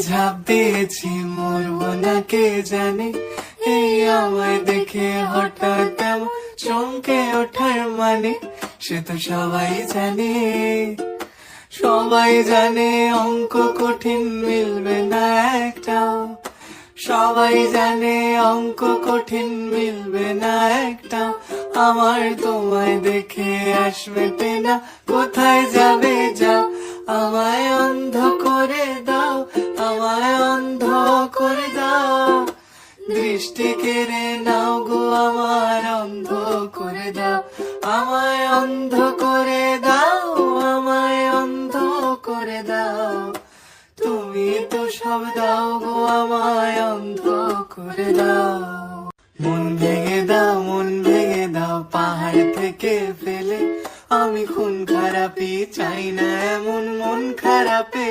ঝাঁপ দিয়েছি, মরবো না কে জানে। এই আমায় দেখে হঠাৎ এমন চমকে ওঠার মানে, সে তো সবাই জানে। সবাই জানে অঙ্ক কঠিন, মিলবে না একটাও। সবাই জানে অঙ্ক কঠিন, মিলবে না একটাও। আমার তোমায় দেখে আসবে না, কোথায় যাবে যাও। আমায় অন্ধ করে দাও, আমায় অন্ধ করে দাও। দৃষ্টি কেড়ে নাও গো আমার, অন্ধ করে দাও। আমায় অন্ধ করে দাও, আমায় অন্ধ করে দাও। তুমি তো সব দাও গো, আমায় অন্ধ করে দাও। মন ভেঙে দাও, মন ভেঙে দাও, পাহাড় থেকে ফেলে। আমি খুন খারাপি চাই না, এমন মন খারাপে